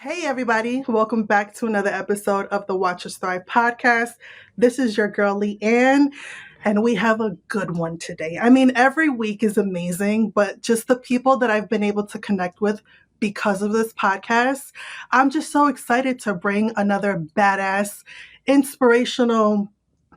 Hey, everybody. Welcome back to another episode of the Watch Us Thrive podcast. This is your girl, Leanne, and we have a good one today. I mean, every week is amazing, but just the people that I've been able to connect with because of this podcast, I'm just so excited to bring another badass, inspirational,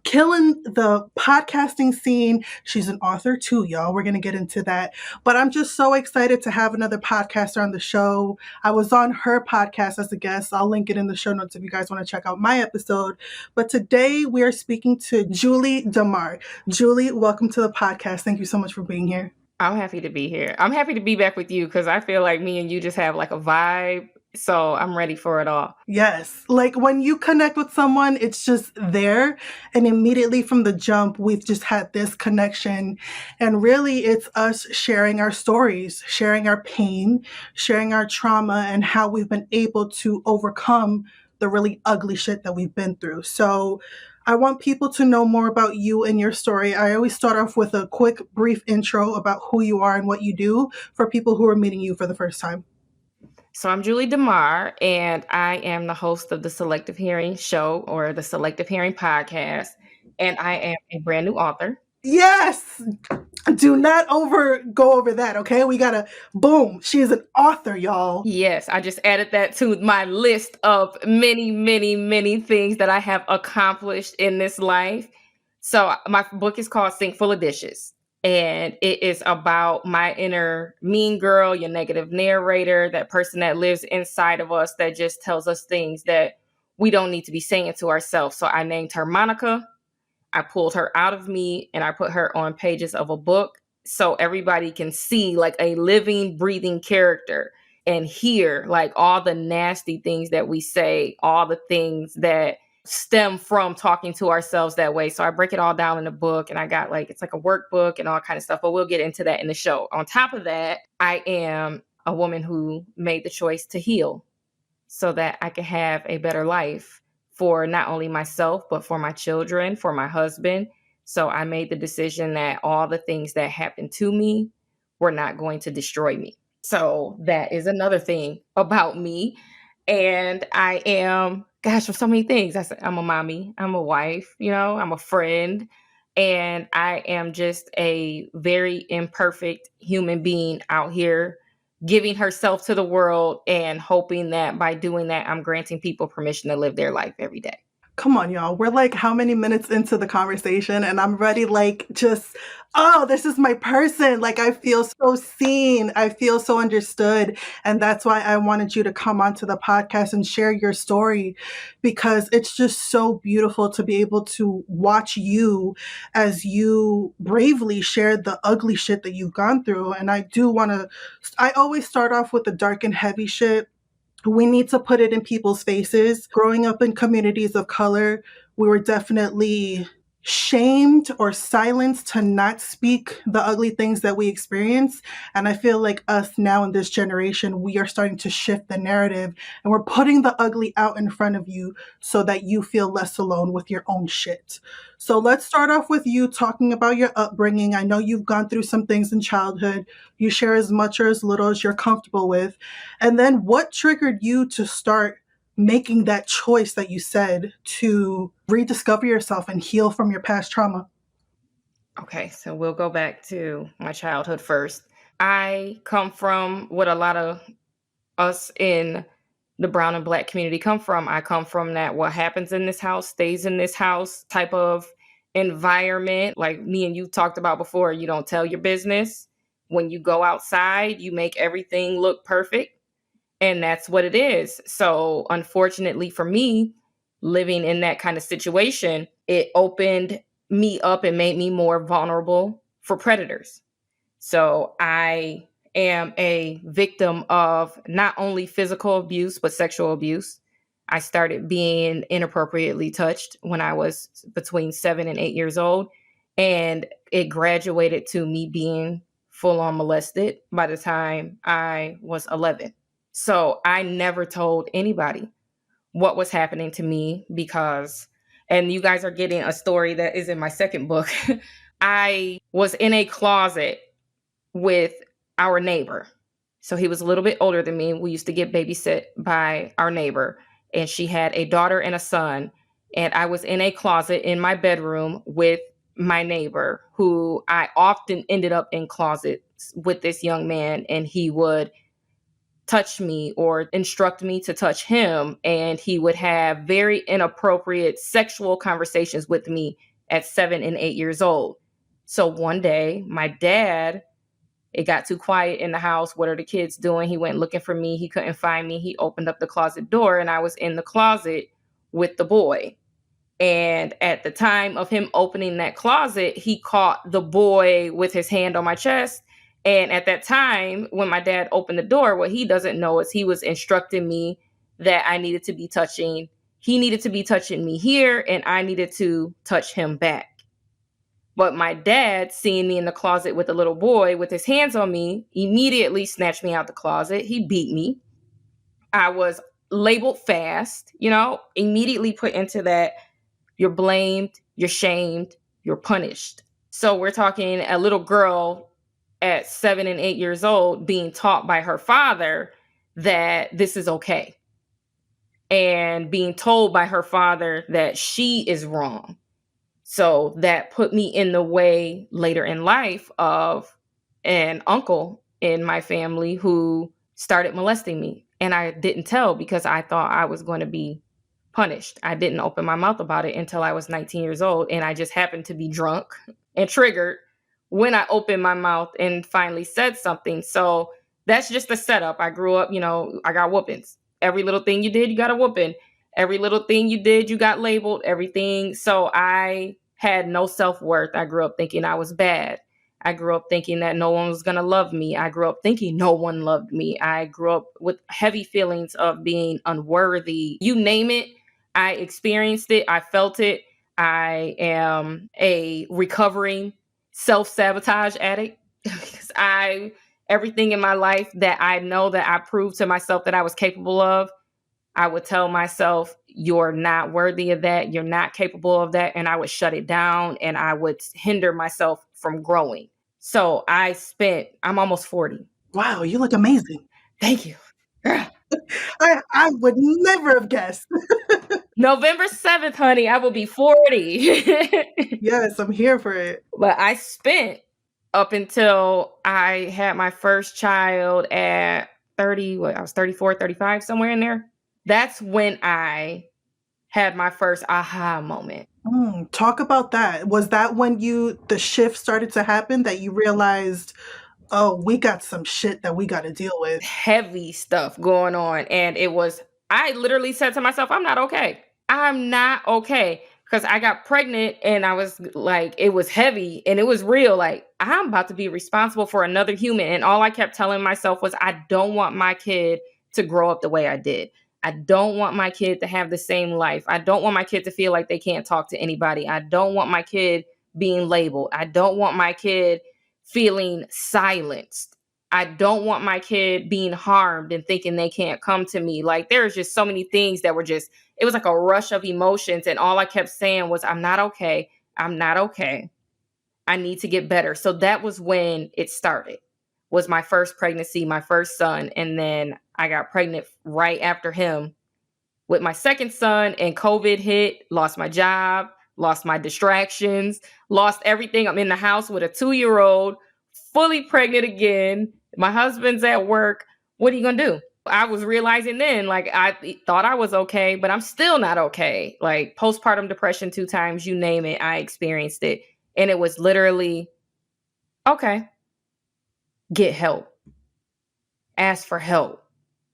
killing the podcasting scene. She's an author too, y'all. We're going to get into that. But I'm just so excited to have another podcaster on the show. I was on her podcast as a guest. I'll link it in the show notes if you guys want to check out my episode. But today we are speaking to Julie Dammar. Julie, welcome to the podcast. Thank you so much for being here. I'm happy to be here. I'm happy to be back with you because I feel like me and you just have like a vibe. So I'm ready for it all. Yes. Like when you connect with someone, it's just there. And immediately from the jump, we've just had this connection. And really, it's us sharing our stories, sharing our pain, sharing our trauma, and how we've been able to overcome the really ugly shit that we've been through. So I want people to know more about you and your story. I always start off with a quick, brief intro about who you are and what you do for people who are meeting you for the first time. So I'm Julie Dammar, and I am the host of the Selective Hearing Show or the Selective Hearing Podcast. And I am a brand new author. Yes. Do not go over that, okay? We gotta, boom. She is an author, y'all. Yes, I just added that to my list of many, many, many things that I have accomplished in this life. So my book is called Sink Full of Dishes. And it is about my inner mean girl, your negative narrator, that person that lives inside of us that just tells us things that we don't need to be saying to ourselves. So I named her Monica. I pulled her out of me and I put her on pages of a book so everybody can see like a living, breathing character and hear like all the nasty things that we say, all the things that stem from talking to ourselves that way. So I break it all down in the book and I got like, it's like a workbook and all kind of stuff, but we'll get into that in the show. On top of that, I am a woman who made the choice to heal so that I can have a better life for not only myself, but for my children, for my husband. So I made the decision that all the things that happened to me were not going to destroy me. So that is another thing about me. And I am, gosh, for so many things. I'm a mommy, I'm a wife, I'm a friend, and I am just a very imperfect human being out here giving herself to the world and hoping that by doing that, I'm granting people permission to live their life every day. Come on, y'all. We're like how many minutes into the conversation and I'm ready, like, just, oh, this is my person. Like, I feel so seen. I feel so understood. And that's why I wanted you to come onto the podcast and share your story, because it's just so beautiful to be able to watch you as you bravely share the ugly shit that you've gone through. And I always start off with the dark and heavy shit. We need to put it in people's faces. Growing up in communities of color, we were definitely shamed or silenced to not speak the ugly things that we experience. And I feel like us now in this generation, we are starting to shift the narrative and we're putting the ugly out in front of you so that you feel less alone with your own shit. So let's start off with you talking about your upbringing. I know you've gone through some things in childhood. You share as much or as little as you're comfortable with. And then what triggered you to start making that choice that you said to rediscover yourself and heal from your past trauma? Okay, so we'll go back to my childhood first. I come from what a lot of us in the brown and black community come from. I come from that what happens in this house stays in this house type of environment. Like me and you talked about before, you don't tell your business. When you go outside, you make everything look perfect. And that's what it is. So unfortunately for me, living in that kind of situation, it opened me up and made me more vulnerable for predators. So I am a victim of not only physical abuse, but sexual abuse. I started being inappropriately touched when I was between 7 and 8 years old. And it graduated to me being full on molested by the time I was 11. So I never told anybody what was happening to me because, and you guys are getting a story that is in my second book. I was in a closet with our neighbor. So he was a little bit older than me. We used to get babysit by our neighbor, and she had a daughter and a son. And I was in a closet in my bedroom with my neighbor, who I often ended up in closets with this young man, and he would touch me or instruct me to touch him. And he would have very inappropriate sexual conversations with me at 7 and 8 years old. So one day, my dad, it got too quiet in the house. What are the kids doing? He went looking for me. He couldn't find me. He opened up the closet door, and I was in the closet with the boy. And at the time of him opening that closet, he caught the boy with his hand on my chest. And at that time, when my dad opened the door, what he doesn't know is he was instructing me that he needed to be touching me here, and I needed to touch him back. But my dad, seeing me in the closet with a little boy with his hands on me, immediately snatched me out the closet. He beat me. I was labeled fast, immediately put into that: you're blamed, you're shamed, you're punished. So we're talking a little girl at 7 and 8 years old being taught by her father that this is okay, and being told by her father that she is wrong. So that put me in the way later in life of an uncle in my family who started molesting me. And I didn't tell because I thought I was going to be punished. I didn't open my mouth about it until I was 19 years old. And I just happened to be drunk and triggered when I opened my mouth and finally said something. So that's just the setup. I grew up, I got whoopings. Every little thing you did, you got a whooping. Every little thing you did, you got labeled, everything. So I had no self-worth. I grew up thinking I was bad. I grew up thinking that no one was going to love me. I grew up thinking no one loved me. I grew up with heavy feelings of being unworthy. You name it, I experienced it. I felt it. I am a recovering self-sabotage addict. Everything in my life that I know that I proved to myself that I was capable of, I would tell myself, you're not worthy of that. You're not capable of that. And I would shut it down, and I would hinder myself from growing. So I'm almost 40. Wow, you look amazing. Thank you. I would never have guessed. November 7th, honey, I will be 40. Yes, I'm here for it. But I spent up until I had my first child at 30, I was 34, 35, somewhere in there. That's when I had my first aha moment. Talk about that. Was that when the shift started to happen, that you realized, oh, we got some shit that we got to deal with? Heavy stuff going on. And I literally said to myself, I'm not okay. I'm not okay. Because I got pregnant, and I was like, it was heavy and it was real. Like, I'm about to be responsible for another human. And all I kept telling myself was, I don't want my kid to grow up the way I did. I don't want my kid to have the same life. I don't want my kid to feel like they can't talk to anybody. I don't want my kid being labeled. I don't want my kid feeling silenced. I don't want my kid being harmed and thinking they can't come to me. Like, there's just so many things that it was like a rush of emotions. And all I kept saying was, I'm not okay. I'm not okay. I need to get better. So that was when it started, was my first pregnancy, my first son. And then I got pregnant right after him with my second son, and COVID hit, lost my job, lost my distractions, lost everything. I'm in the house with a 2-year-old, fully pregnant again. My husband's at work. What are you going to do? I was realizing then, like, I thought I was okay, but I'm still not okay. Like, postpartum depression 2 times, you name it, I experienced it. And it was literally, okay, get help. Ask for help.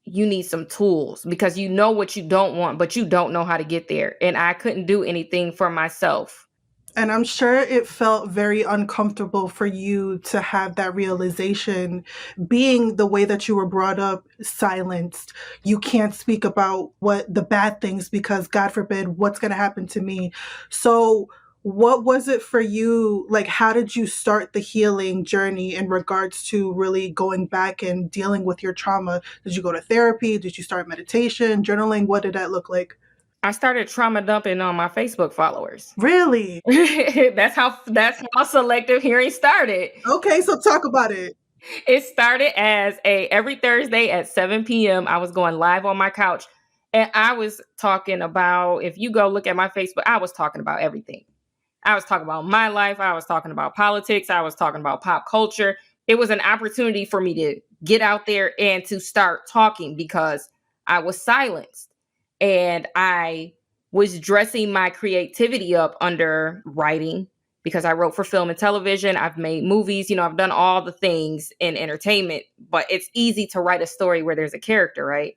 You need some tools, because you know what you don't want, but you don't know how to get there. And I couldn't do anything for myself. And I'm sure it felt very uncomfortable for you to have that realization, being the way that you were brought up, silenced. You can't speak about what the bad things, because God forbid, what's going to happen to me. So what was it for you? Like, how did you start the healing journey in regards to really going back and dealing with your trauma? Did you go to therapy? Did you start meditation, journaling? What did that look like? I started trauma dumping on my Facebook followers. Really? That's how Selective Hearing started. Okay, so talk about it. It started as every Thursday at 7 p.m. I was going live on my couch, and I was talking about, if you go look at my Facebook, I was talking about everything. I was talking about my life. I was talking about politics. I was talking about pop culture. It was an opportunity for me to get out there and to start talking because I was silenced. And I was dressing my creativity up under writing because I wrote for film and television. I've made movies, I've done all the things in entertainment, but it's easy to write a story where there's a character, right?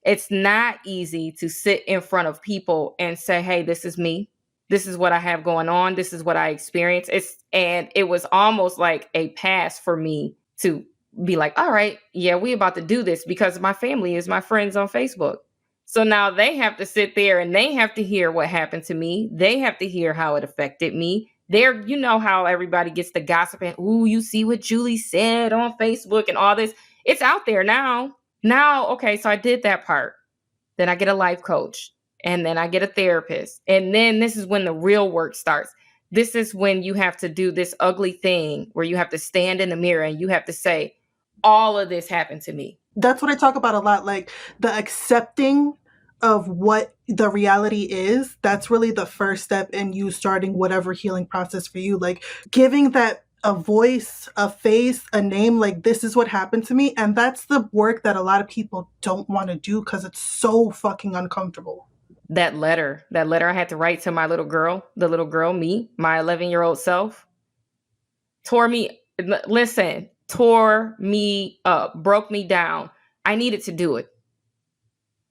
It's not easy to sit in front of people and say, hey, this is me. This is what I have going on. This is what I experience. And it was almost like a pass for me to be like, all right, yeah, we about to do this because my family is my friends on Facebook. So now they have to sit there and they have to hear what happened to me. They have to hear how it affected me. You know how everybody gets the gossip and, ooh, you see what Julie said on Facebook and all this. It's out there now. Now, okay, so I did that part. Then I get a life coach, and then I get a therapist. And then this is when the real work starts. This is when you have to do this ugly thing where you have to stand in the mirror and you have to say, all of this happened to me. That's what I talk about a lot, like the accepting of what the reality is. That's really the first step in you starting whatever healing process for you. Like giving that a voice, a face, a name, like this is what happened to me. And that's the work that a lot of people don't want to do because it's so fucking uncomfortable. That letter I had to write to my little girl, me, my 11-year-old self, tore me up, broke me down. I needed to do it.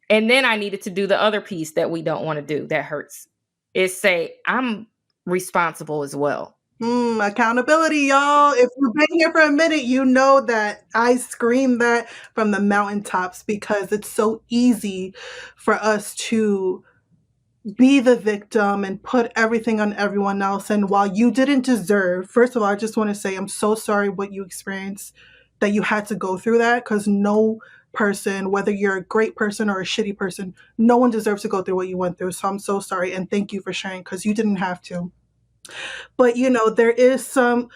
And then I needed to do the other piece that we don't want to do that hurts, is say, I'm responsible as well. Accountability, y'all. If you've been here for a minute, you know that I scream that from the mountaintops because it's so easy for us to be the victim and put everything on everyone else. And while you didn't deserve, first of all, I just want to say I'm so sorry what you experienced, that you had to go through that, because no person, whether you're a great person or a shitty person, no one deserves to go through what you went through. So I'm so sorry. And thank you for sharing because you didn't have to. But, there is some,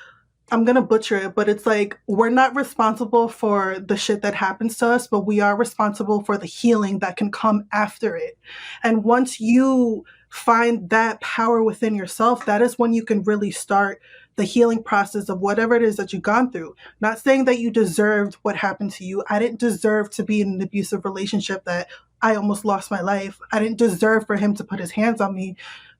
I'm going to butcher it, but it's like we're not responsible for the shit that happens to us, but we are responsible for the healing that can come after it. And once you find that power within yourself, that is when you can really start the healing process of whatever it is that you've gone through. Not saying that you deserved what happened to you. I didn't deserve to be in an abusive relationship that I almost lost my life. I didn't deserve for him to put his hands on me.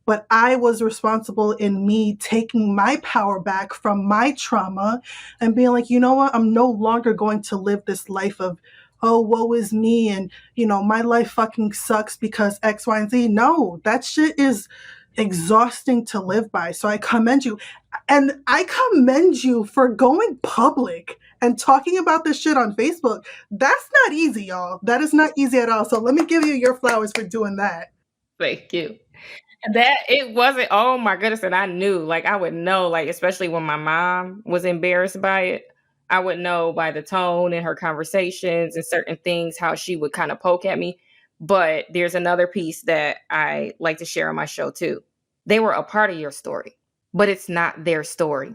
But I was responsible in me taking my power back from my trauma and being like, you know what? I'm no longer going to live this life of, oh, woe is me. And, my life fucking sucks because X, Y, and Z. No, that shit is exhausting to live by. So I commend you. And I commend you for going public and talking about this shit on Facebook. That's not easy, y'all. That is not easy at all. So let me give you your flowers for doing that. Thank you. That it wasn't, oh my goodness. And I knew, like, I would know, like, especially when my mom was embarrassed by it, I would know by the tone in her conversations and certain things, how she would kind of poke at me. But there's another piece that I like to share on my show too. They were a part of your story, but it's not their story.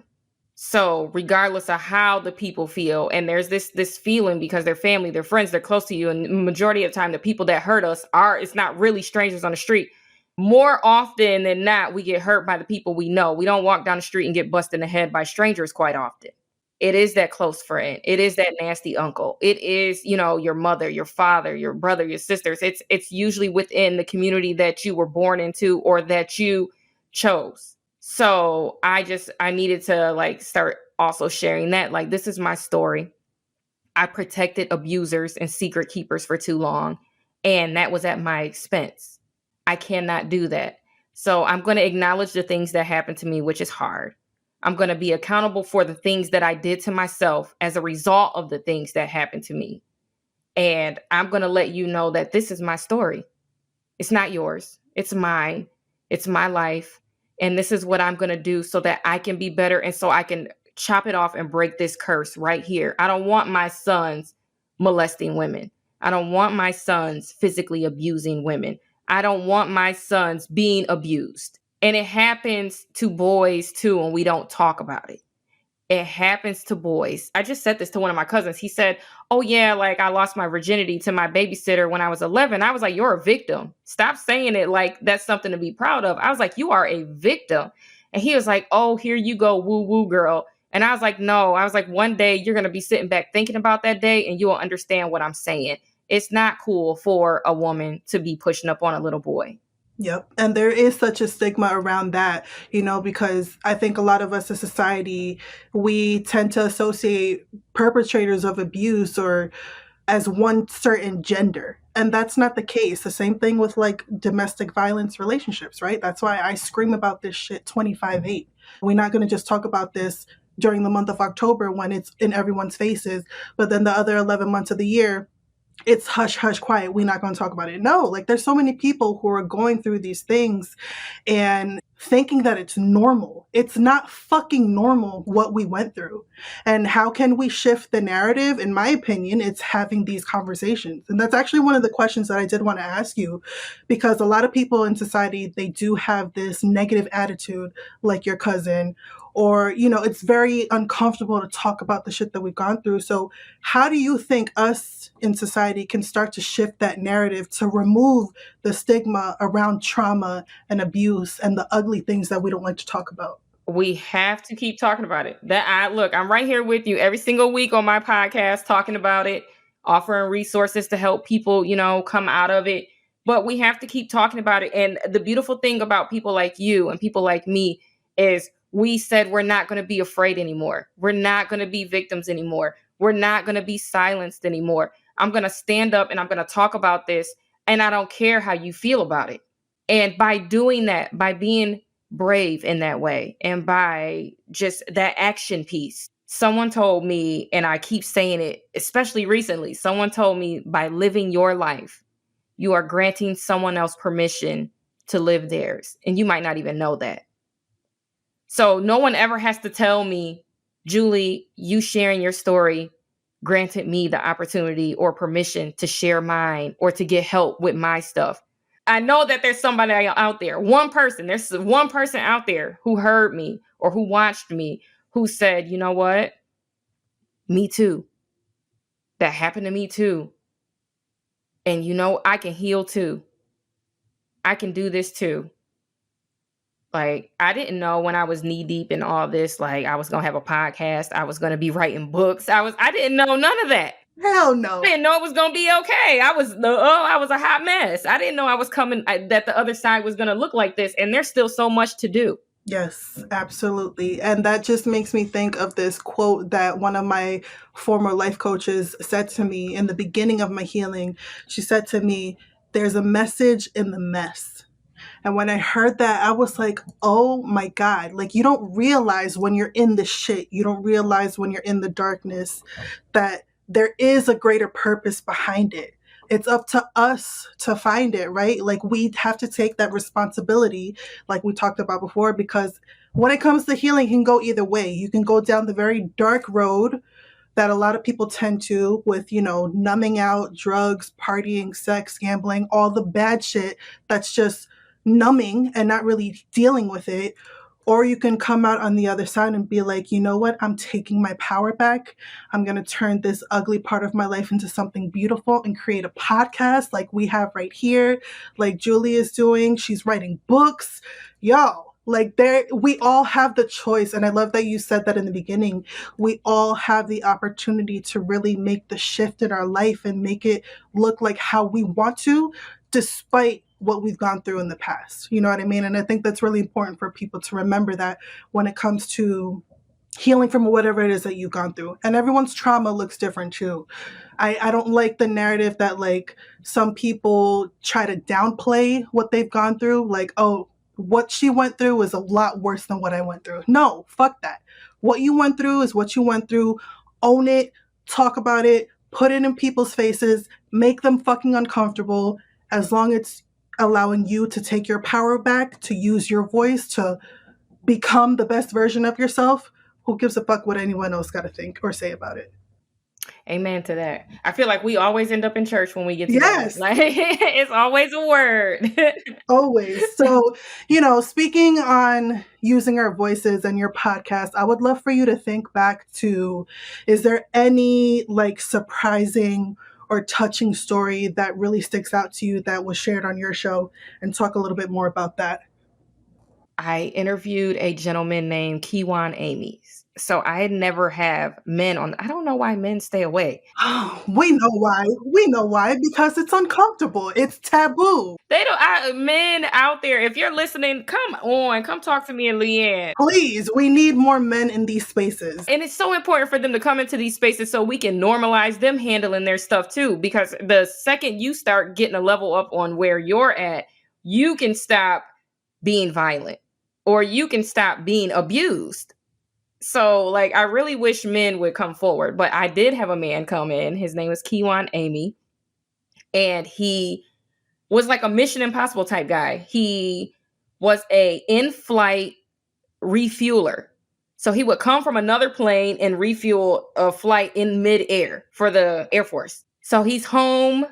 So regardless of how the people feel, and there's this feeling because they're family, they're friends, they're close to you. And the majority of the time, the people that hurt us it's not really strangers on the street. More often than not, we get hurt by the people we know. We don't walk down the street and get busted in the head by strangers quite often. It is that close friend. It is that nasty uncle. It is, your mother, your father, your brother, your sisters. It's usually within the community that you were born into or that you chose. So I needed to start also sharing that. Like, this is my story. I protected abusers and secret keepers for too long, and that was at my expense. I cannot do that. So I'm going to acknowledge the things that happened to me, which is hard. I'm going to be accountable for the things that I did to myself as a result of the things that happened to me. And I'm going to let you know that this is my story. It's not yours. It's mine. It's my life. And this is what I'm going to do so that I can be better and so I can chop it off and break this curse right here. I don't want my sons molesting women. I don't want my sons physically abusing women. I don't want my sons being abused. And it happens to boys too, and we don't talk about it. it happens to boys. I just said this to one of my cousins. He said, "Oh yeah, like I lost my virginity to my babysitter when I was 11." I was like, "You're a victim. Stop saying it like that's something to be proud of." I was like, "You are a victim." And he was like, "Oh, here you go, woo woo girl." And I was like, "No." I was like, "One day you're going to be sitting back thinking about that day and you will understand what I'm saying. It's not cool for a woman to be pushing up on a little boy." Yep. And there is such a stigma around that, because I think a lot of us as society, we tend to associate perpetrators of abuse or as one certain gender. And that's not the case. The same thing with like domestic violence relationships, right? That's why I scream about this shit 25/8. We're not going to just talk about this during the month of October when it's in everyone's faces, but then the other 11 months of the year, it's hush, hush, quiet. We're not going to talk about it. No, like there's so many people who are going through these things and thinking that it's normal. It's not fucking normal what we went through. And how can we shift the narrative? In my opinion, it's having these conversations. And that's actually one of the questions that I did want to ask you, because a lot of people in society, they do have this negative attitude, like your cousin, or, it's very uncomfortable to talk about the shit that we've gone through. So how do you think us in society can start to shift that narrative to remove the stigma around trauma and abuse and the ugly things that we don't like to talk about? We have to keep talking about it. I'm right here with you every single week on my podcast talking about it, offering resources to help people, come out of it. But we have to keep talking about it. And the beautiful thing about people like you and people like me is we said we're not going to be afraid anymore. We're not going to be victims anymore. We're not going to be silenced anymore. I'm going to stand up and I'm going to talk about this. And I don't care how you feel about it. And by doing that, by being brave in that way, and by just that action piece, someone told me, and I keep saying it, especially recently, someone told me by living your life, you are granting someone else permission to live theirs. And you might not even know that. So no one ever has to tell me, Julie, you sharing your story granted me the opportunity or permission to share mine or to get help with my stuff. I know that there's somebody out there, there's one person out there who heard me or who watched me, who said, you know what? Me too. That happened to me too. And I can heal too. I can do this too. Like, I didn't know when I was knee deep in all this, like I was going to have a podcast. I was going to be writing books. I didn't know none of that. Hell no. I didn't know it was going to be okay. I was a hot mess. I didn't know I was coming, that the other side was going to look like this. And there's still so much to do. Yes, absolutely. And that just makes me think of this quote that one of my former life coaches said to me in the beginning of my healing. She said to me, "There's a message in the mess." And when I heard that, I was like, oh my God, like you don't realize when you're in the shit, you don't realize when you're in the darkness that there is a greater purpose behind it. It's up to us to find it, right? Like we have to take that responsibility, like we talked about before, because when it comes to healing, it can go either way. You can go down the very dark road that a lot of people tend to with, numbing out, drugs, partying, sex, gambling, all the bad shit that's just numbing and not really dealing with it. Or you can come out on the other side and be like, you know what? I'm taking my power back. I'm going to turn this ugly part of my life into something beautiful and create a podcast like we have right here, like Julie is doing. She's writing books. Yo, like we all have the choice. And I love that you said that in the beginning. We all have the opportunity to really make the shift in our life and make it look like how we want to, despite what we've gone through in the past. You know what I mean? And I think that's really important for people to remember that when it comes to healing from whatever it is that you've gone through. And everyone's trauma looks different too. I don't like the narrative that like some people try to downplay what they've gone through. Like, oh, what she went through is a lot worse than what I went through. No, fuck that. What you went through is what you went through. Own it, talk about it, put it in people's faces, make them fucking uncomfortable, as long as it's allowing you to take your power back, to use your voice, to become the best version of yourself. Who gives a fuck what anyone else got to think or say about it? Amen to that. I feel like we always end up in church when we get together. Yes. Like it's always a word. Always. So, speaking on using our voices and your podcast, I would love for you to think back to, is there any like surprising or touching story that really sticks out to you that was shared on your show, and talk a little bit more about that? I interviewed a gentleman named Kiwan Amies. So I never have men on. I don't know why men stay away. We know why. We know why. Because it's uncomfortable. It's taboo. They don't. Men out there, if you're listening, come on, come talk to me and Leanne. Please, we need more men in these spaces. And it's so important for them to come into these spaces so we can normalize them handling their stuff too. Because the second you start getting a level up on where you're at, you can stop being violent or you can stop being abused. So, like, I really wish men would come forward. But I did have a man come in. His name was Kiwan Amy. And he was like a Mission Impossible type guy. He was a in-flight refueler. So he would come from another plane and refuel a flight in midair for the Air Force. So he's home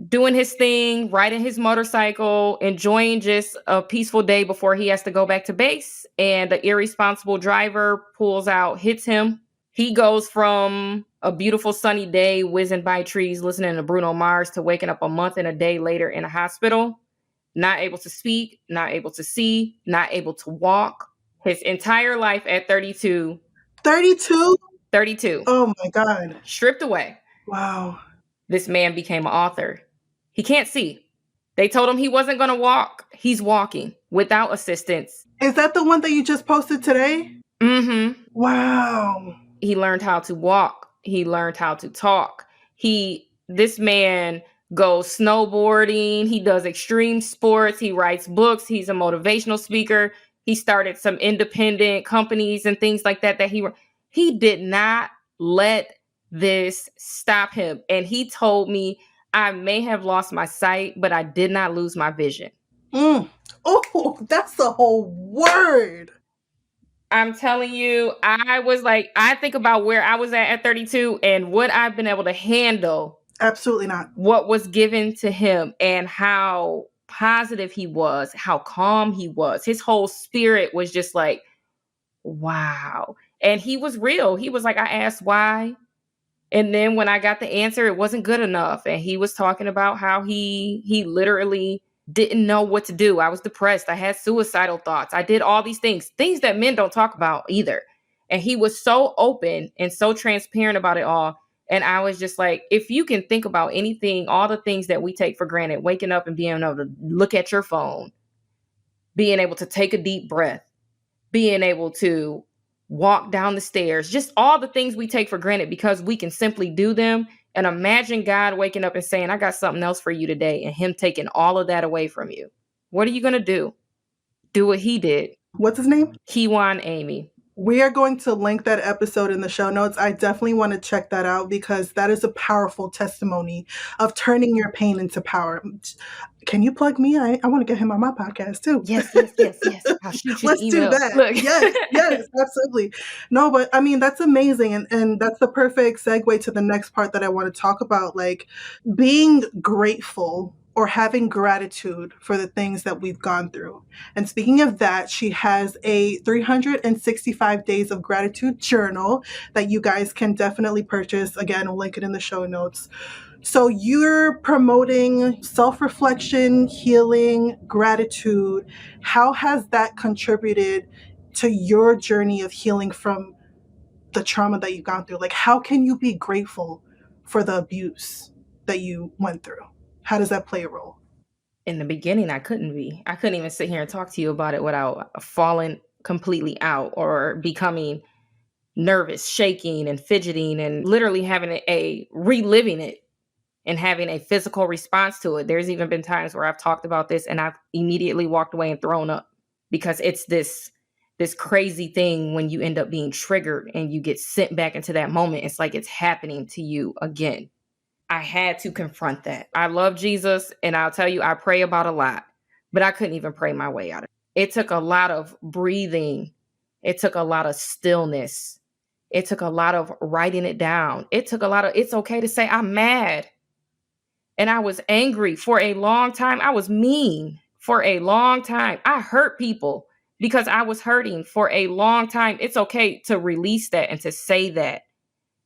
doing his thing, riding his motorcycle, enjoying just a peaceful day before he has to go back to base. And the irresponsible driver pulls out, hits him. He goes from a beautiful sunny day whizzing by trees, listening to Bruno Mars, to waking up a month and a day later in a hospital, not able to speak, not able to see, not able to walk. His entire life at 32. 32? 32. Oh my God. Stripped away. Wow. This man became an author. He can't see. They told him he wasn't going to walk. He's walking without assistance. Is that the one that you just posted today? Mm-hmm. Wow. He learned how to walk. He learned how to talk. This man goes snowboarding. He does extreme sports. He writes books. He's a motivational speaker. He started some independent companies and things like that he did not let this stop him. And he told me, I may have lost my sight, but I did not lose my vision. Oh, that's the whole word. I'm telling you, I think about where I was at 32 and what I've been able to handle. Absolutely not. What was given to him and how positive he was, how calm he was. His whole spirit was just like, wow. And he was real. He was like, I asked why. And then when I got the answer, it wasn't good enough. And he was talking about how he literally didn't know what to do. I was depressed. I had suicidal thoughts. I did all these things that men don't talk about either. And he was so open and so transparent about it all. And I was just like, if you can think about anything, all the things that we take for granted, waking up and being able to look at your phone, being able to take a deep breath, being able to walk down the stairs, just all the things we take for granted because we can simply do them. And imagine God waking up and saying, I got something else for you today, and him taking all of that away from you. What are you going to do? Do what he did. What's his name? Kiwan Amy. We are going to link that episode in the show notes. I definitely want to check that out because that is a powerful testimony of turning your pain into power. Can you plug me? I want to get him on my podcast too. Yes. I'll shoot you Let's do that. Look. Yes, absolutely. No, but I mean, that's amazing. And that's the perfect segue to the next part that I want to talk about, like being grateful or having gratitude for the things that we've gone through. And speaking of that, she has a 365 days of gratitude journal that you guys can definitely purchase. Again, we'll link it in the show notes. So you're promoting self-reflection, healing, gratitude. How has that contributed to your journey of healing from the trauma that you've gone through? Like, how can you be grateful for the abuse that you went through? How does that play a role? In the beginning, I couldn't be. I couldn't even sit here and talk to you about it without falling completely out or becoming nervous, shaking and fidgeting and literally having reliving it and having a physical response to it. There's even been times where I've talked about this and I've immediately walked away and thrown up because it's this crazy thing when you end up being triggered and you get sent back into that moment. It's like it's happening to you again. I had to confront that. I love Jesus, and I'll tell you, I pray about a lot, but I couldn't even pray my way out of it. It took a lot of breathing. It took a lot of stillness. It took a lot of writing it down. It took a lot of, it's okay to say I'm mad. And I was angry for a long time. I was mean for a long time. I hurt people because I was hurting for a long time. It's okay to release that and to say that.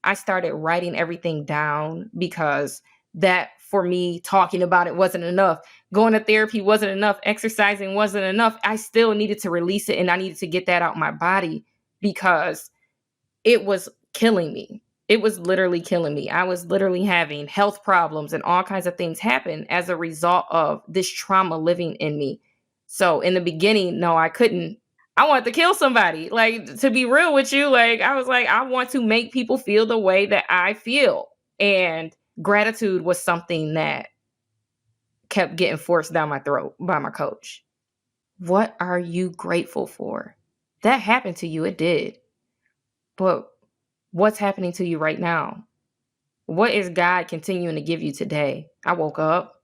I started writing everything down because that, for me, talking about it wasn't enough. Going to therapy wasn't enough. Exercising wasn't enough. I still needed to release it, and I needed to get that out my body because it was killing me. It was literally killing me. I was literally having health problems and all kinds of things happen as a result of this trauma living in me. So in the beginning, no, I couldn't. I wanted to kill somebody. Like, to be real with you, like, I was like, I want to make people feel the way that I feel. And gratitude was something that kept getting forced down my throat by my coach. What are you grateful for? That happened to you. It did. But what's happening to you right now? What is God continuing to give you today? I woke up.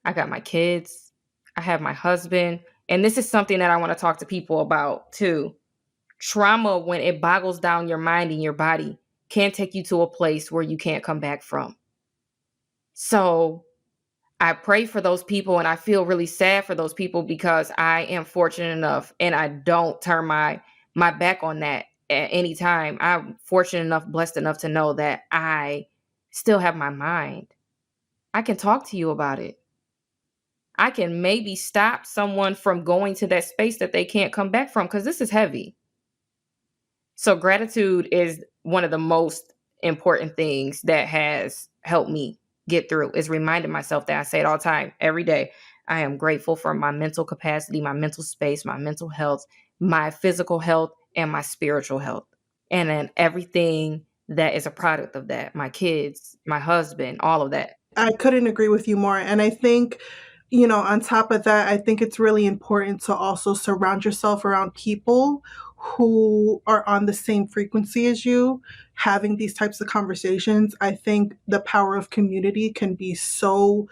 I got my kids. I have my husband. And this is something that I want to talk to people about too. Trauma, when it boggles down your mind and your body, can take you to a place where you can't come back from. So I pray for those people, and I feel really sad for those people because I am fortunate enough, and I don't turn my back on that at any time. I'm fortunate enough, blessed enough to know that I still have my mind. I can talk to you about it. I can maybe stop someone from going to that space that they can't come back from, because this is heavy. So gratitude is one of the most important things that has helped me get through, is reminding myself that. I say it all the time, every day. I am grateful for my mental capacity, my mental space, my mental health, my physical health, and my spiritual health. And then everything that is a product of that, my kids, my husband, all of that. I couldn't agree with you more. And I think, on top of that, I think it's really important to also surround yourself around people who are on the same frequency as you, having these types of conversations. I think the power of community can be so,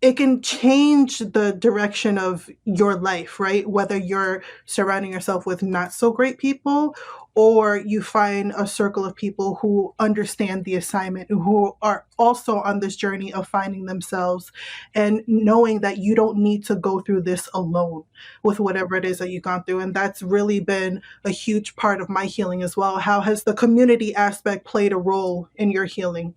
it can change the direction of your life, right? Whether you're surrounding yourself with not so great people, or you find a circle of people who understand the assignment, who are also on this journey of finding themselves and knowing that you don't need to go through this alone with whatever it is that you've gone through. And that's really been a huge part of my healing as well. How has the community aspect played a role in your healing?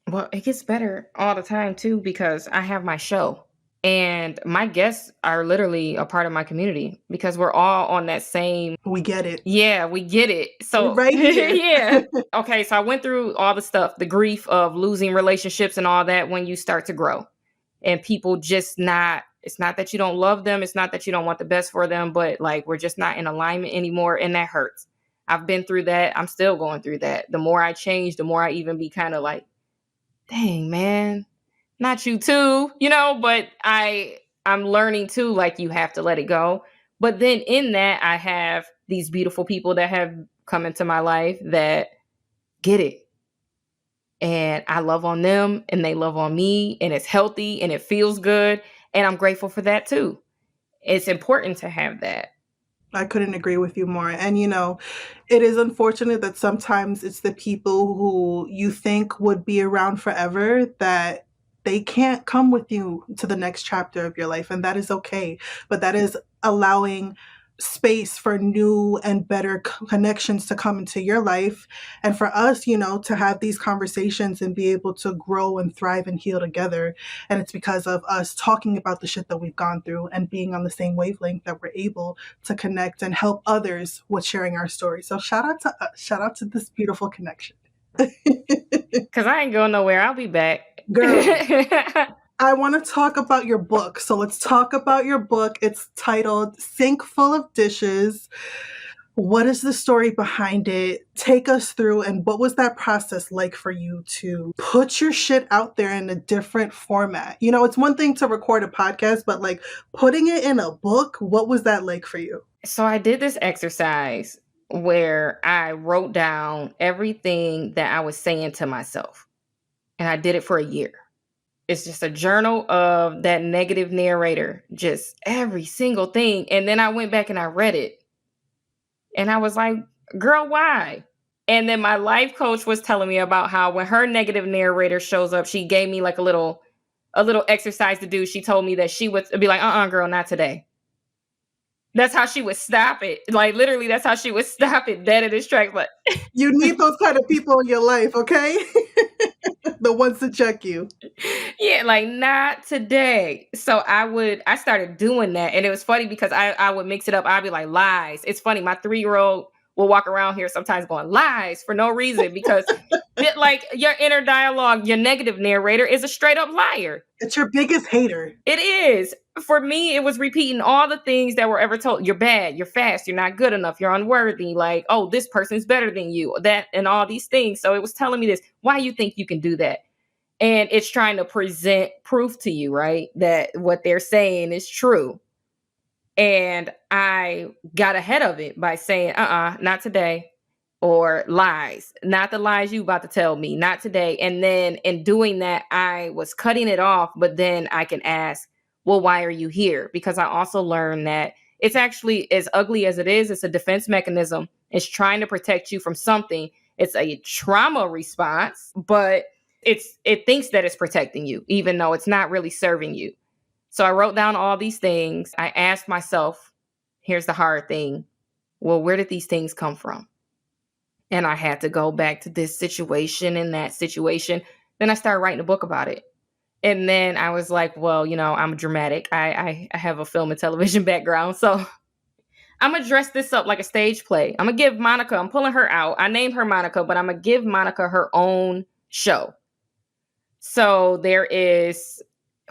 Well, it gets better all the time too, because I have my show. And my guests are literally a part of my community because we're all on that same. We get it. Yeah, we get it. We're So, right here. yeah. Okay, so I went through all the stuff, the grief of losing relationships and all that when you start to grow. And people just not, it's not that you don't love them, it's not that you don't want the best for them, but like, we're just not in alignment anymore, and that hurts. I've been through that. I'm still going through that. The more I change, the more I even be kind of like, dang, man, not you too, but I'm learning too, like, you have to let it go. But then in that, I have these beautiful people that have come into my life that get it. And I love on them and they love on me, and it's healthy and it feels good. And I'm grateful for that too. It's important to have that. I couldn't agree with you more. And, it is unfortunate that sometimes it's the people who you think would be around forever that they can't come with you to the next chapter of your life. And that is okay. But that is allowing space for new and better connections to come into your life. And for us, to have these conversations and be able to grow and thrive and heal together. And it's because of us talking about the shit that we've gone through and being on the same wavelength that we're able to connect and help others with sharing our story. So shout out to us. Shout out to this beautiful connection. Because I ain't going nowhere. I'll be back. Girl, I want to talk about your book. So let's talk about your book. It's titled Sink Full of Dishes. What is the story behind it? Take us through, and what was that process like for you to put your shit out there in a different format? It's one thing to record a podcast, but like putting it in a book, what was that like for you? So I did this exercise where I wrote down everything that I was saying to myself. And I did it for a year. It's just a journal of that negative narrator, just every single thing. And then I went back and I read it. And I was like, Girl, why? And then my life coach was telling me about how when her negative narrator shows up, she gave me like a little exercise to do. She told me that she would be like, girl, not today. That's how she would stop it. Like literally, that's how she would stop it dead in its tracks. Like, You need those kind of people in your life, okay? The ones to check you. yeah, like not today. So I started doing that. And it was funny because I would mix it up. I'd be like, lies. It's funny. My 3-year-old will walk around here sometimes going lies for no reason because like your inner dialogue, your negative narrator is a straight up liar. It's your biggest hater. It is. For me, it was repeating all the things that were ever told. You're bad, you're fast, you're not good enough, you're unworthy. Like, oh, this person's better than you, that, and all these things. So it was telling me this. Why you think you can do that? And it's trying to present proof to you, right? That what they're saying is true. And I got ahead of it by saying, not today. Or lies, not the lies you about to tell me, not today. And then in doing that, I was cutting it off, but then I can ask, well, why are you here? Because I also learned that it's actually, as ugly as it is, it's a defense mechanism. It's trying to protect you from something. It's a trauma response, but it thinks that it's protecting you, even though it's not really serving you. So I wrote down all these things. I asked myself, here's the hard thing. Well, where did these things come from? And I had to go back to this situation and that situation. Then I started writing a book about it. And then I was like, well, I'm dramatic. I have a film and television background. So I'm going to dress this up like a stage play. I'm going to give Monica, I'm pulling her out. I named her Monica, but I'm going to give Monica her own show. So there is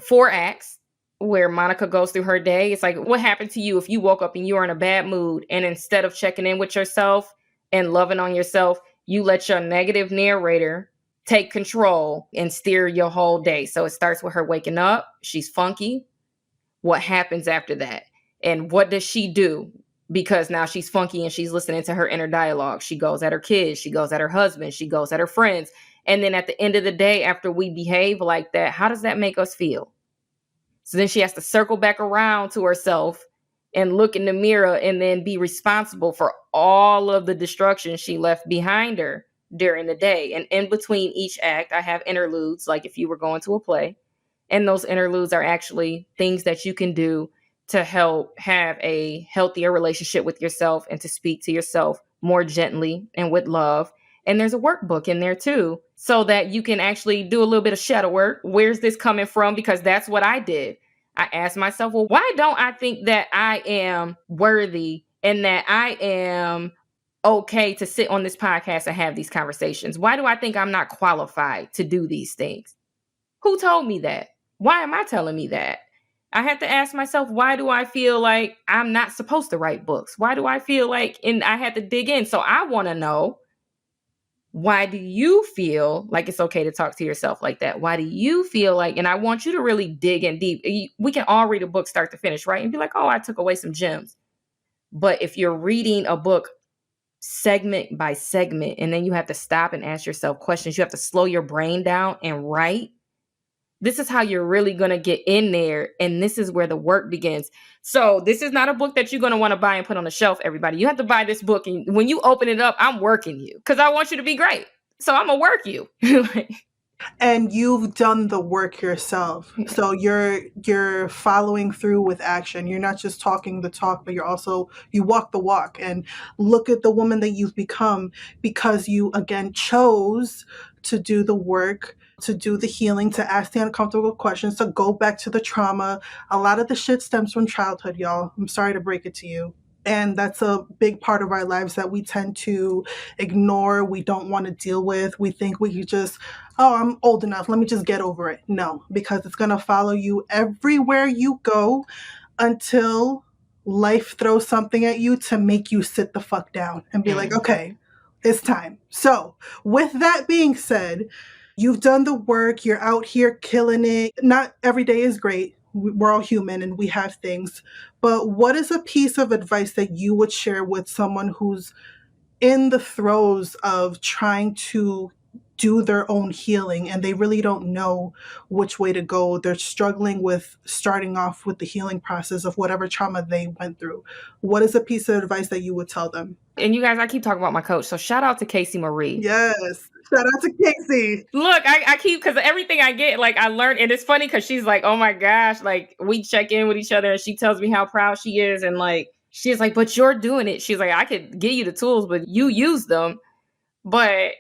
4 acts where Monica goes through her day. It's like, what happened to you if you woke up and you were in a bad mood, and instead of checking in with yourself and loving on yourself, you let your negative narrator take control and steer your whole day. So it starts with her waking up. She's funky. What happens after that? And what does she do? Because now she's funky and she's listening to her inner dialogue. She goes at her kids. She goes at her husband. She goes at her friends. And then at the end of the day, after we behave like that, how does that make us feel? So then she has to circle back around to herself and look in the mirror and then be responsible for all of the destruction she left behind her during the day. And in between each act, I have interludes, like if you were going to a play. And those interludes are actually things that you can do to help have a healthier relationship with yourself and to speak to yourself more gently and with love. And there's a workbook in there too, so that you can actually do a little bit of shadow work. Where's this coming from? Because that's what I did. I asked myself, well, why don't I think that I am worthy and that I am okay to sit on this podcast and have these conversations? Why do I think I'm not qualified to do these things? Who told me that? Why am I telling me that? I had to ask myself, why do I feel like I'm not supposed to write books? Why do I feel like, and I had to dig in. So I want to know, why do you feel like it's okay to talk to yourself like that? Why do you feel like, and I want you to really dig in deep. We can all read a book start to finish, right? And be like, oh, I took away some gems. But if you're reading a book segment by segment, and then you have to stop and ask yourself questions, you have to slow your brain down and write. This is how you're really going to get in there. And this is where the work begins. So this is not a book that you're going to want to buy and put on the shelf, everybody. You have to buy this book. And when you open it up, I'm working you because I want you to be great. So I'm going to work you. And you've done the work yourself. So you're following through with action. You're not just talking the talk, but you walk the walk. And look at the woman that you've become because you again chose to do the work, to do the healing, to ask the uncomfortable questions, to go back to the trauma. A lot of the shit stems from childhood, y'all. I'm sorry to break it to you. And that's a big part of our lives that we tend to ignore. We don't want to deal with. We think we could just, oh, I'm old enough. Let me just get over it. No, because it's going to follow you everywhere you go until life throws something at you to make you sit the fuck down and be like, okay, it's time. So with that being said, you've done the work. You're out here killing it. Not every day is great. We're all human and we have things. But what is a piece of advice that you would share with someone who's in the throes of trying to do their own healing and they really don't know which way to go. They're struggling with starting off with the healing process of whatever trauma they went through. What is a piece of advice that you would tell them? And you guys, I keep talking about my coach. So shout out to Casey Marie. Yes. Shout out to Casey. Look, I keep, because everything I get, like I learned, and it's funny because she's like, oh my gosh, like we check in with each other and she tells me how proud she is. And like, she's like, but you're doing it. She's like, I could give you the tools, but you use them. But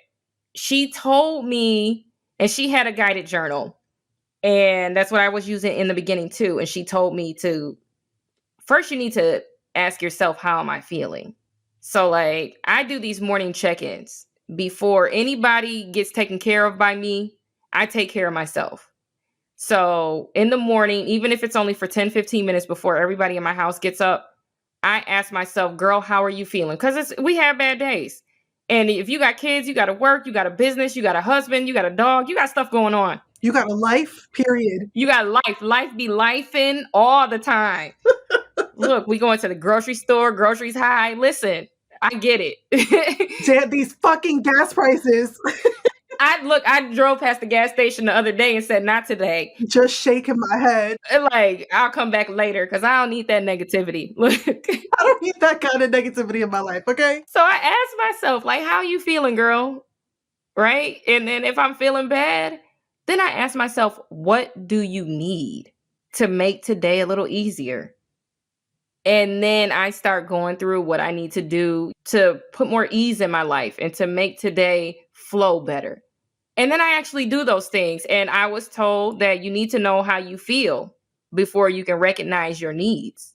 she told me, and she had a guided journal. And that's what I was using in the beginning too. And she told me to, first you need to ask yourself, how am I feeling? So like I do these morning check-ins. Before anybody gets taken care of by me, I take care of myself. So in the morning, even if it's only for 10, 15 minutes before everybody in my house gets up, I ask myself, girl, how are you feeling? Because we have bad days. And if you got kids, you got to work, you got a business, you got a husband, you got a dog, you got stuff going on. You got a life, period. You got life. Life be lifing all the time. Look, we going to the grocery store, groceries high. Listen, I get it. These fucking gas prices. I drove past the gas station the other day and said, not today. Just shaking my head. Like, I'll come back later because I don't need that negativity. Look, I don't need that kind of negativity in my life, okay? So I asked myself, like, how you feeling, girl? Right? And then if I'm feeling bad, then I ask myself, what do you need to make today a little easier? And then I start going through what I need to do to put more ease in my life and to make today flow better. And then I actually do those things. And I was told that you need to know how you feel before you can recognize your needs.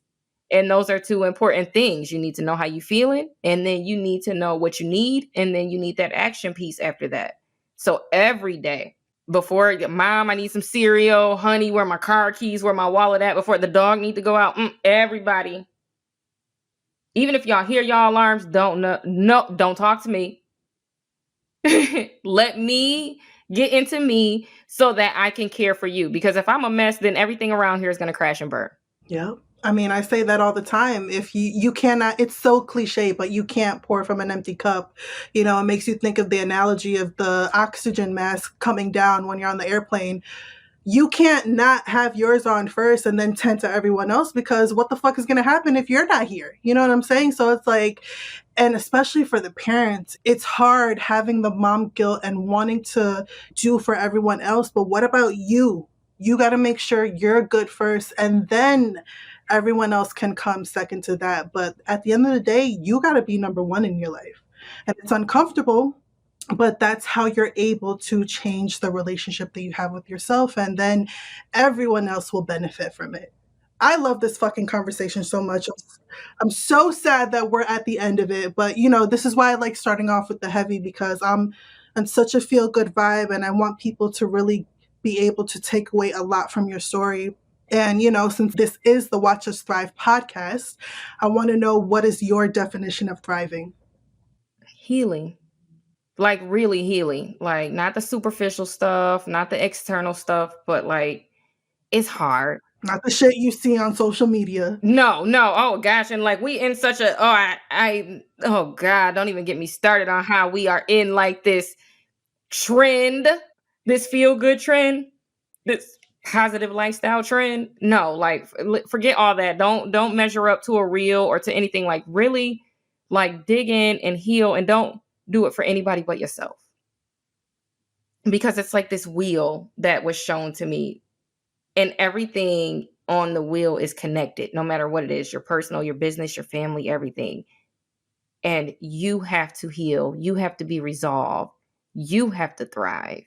And those are two important things. You need to know how you feeling, and then you need to know what you need, and then you need that action piece after that. So every day, before mom, I need some cereal, honey, where my car keys, where my wallet at, before the dog need to go out, everybody. Even if y'all hear y'all alarms, don't talk to me. Let me get into me so that I can care for you. Because if I'm a mess, then everything around here is going to crash and burn. Yeah. I mean, I say that all the time. If you cannot, it's so cliche, but you can't pour from an empty cup. You know, it makes you think of the analogy of the oxygen mask coming down when you're on the airplane. You can't not have yours on first and then tend to everyone else, because what the fuck is going to happen if you're not here? You know what I'm saying? So it's like, and especially for the parents, it's hard having the mom guilt and wanting to do for everyone else. But what about you? You got to make sure you're good first, and then everyone else can come second to that. But at the end of the day, you got to be number one in your life. And it's uncomfortable, but that's how you're able to change the relationship that you have with yourself, and then everyone else will benefit from it. I love this fucking conversation so much. I'm so sad that we're at the end of it, but you know, this is why I like starting off with the heavy, because I'm in such a feel good vibe, and I want people to really be able to take away a lot from your story. And, you know, since this is the Watch Us Thrive podcast, I want to know, what is your definition of thriving? Healing. Like really healing. Like not the superficial stuff, not the external stuff, but like it's hard. Not the shit you see on social media. No. Oh gosh. And like we in such a, oh God, don't even get me started on how we are in like this trend, this feel good trend, this positive lifestyle trend. No, like forget all that. Don't measure up to a reel or to anything. Like really like dig in and heal, and don't do it for anybody but yourself. Because it's like this wheel that was shown to me, and everything on the wheel is connected, no matter what it is, your personal, your business, your family, everything. And you have to heal. You have to be resolved. You have to thrive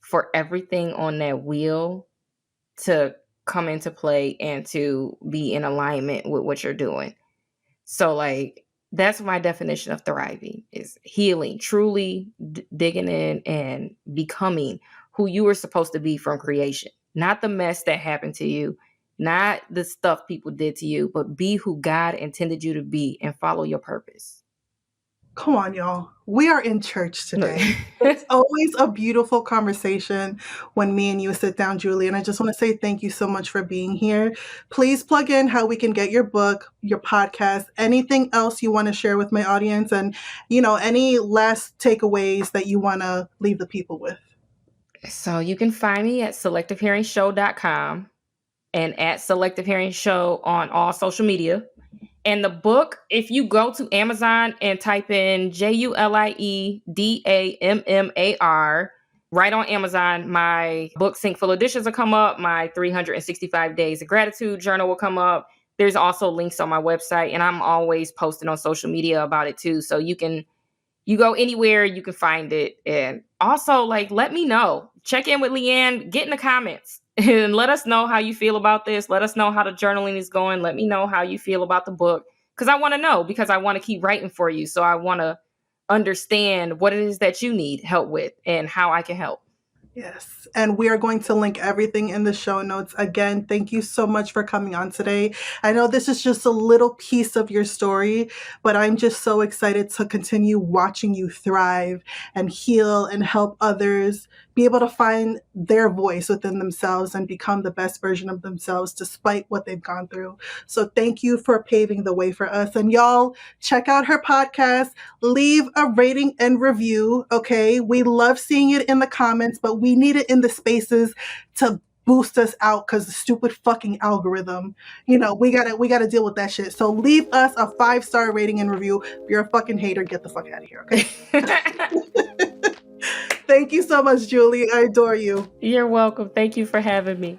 for everything on that wheel to come into play and to be in alignment with what you're doing. So like, that's my definition of thriving, is healing, truly digging in and becoming who you were supposed to be from creation. Not the mess that happened to you, not the stuff people did to you, but be who God intended you to be and follow your purpose. Come on, y'all. We are in church today. It's always a beautiful conversation when me and you sit down, Julie. And I just want to say thank you so much for being here. Please plug in how we can get your book, your podcast, anything else you want to share with my audience, and, any last takeaways that you want to leave the people with. So you can find me at selectivehearingshow.com and at Selective Hearing Show on all social media. And the book, if you go to Amazon and type in JULIEDAMMAR, right on Amazon, my book, Sink Full of Dishes, will come up. My 365 Days of Gratitude journal will come up. There's also links on my website, and I'm always posting on social media about it too. So you go anywhere, you can find it. And also, let me know. Check in with Leanne, get in the comments and let us know how you feel about this. Let us know how the journaling is going. Let me know how you feel about the book, because I want to know, because I want to keep writing for you. So I want to understand what it is that you need help with and how I can help. Yes. And we are going to link everything in the show notes. Again, thank you so much for coming on today. I know this is just a little piece of your story, but I'm just so excited to continue watching you thrive and heal and help others be able to find their voice within themselves and become the best version of themselves despite what they've gone through. So thank you for paving the way for us. And y'all, check out her podcast. Leave a rating and review, okay? We love seeing it in the comments, but we need it in the spaces to boost us out, because the stupid fucking algorithm, we gotta deal with that shit. So leave us a 5-star rating and review. If you're a fucking hater, get the fuck out of here, okay? Thank you so much, Julie. I adore you. You're welcome. Thank you for having me.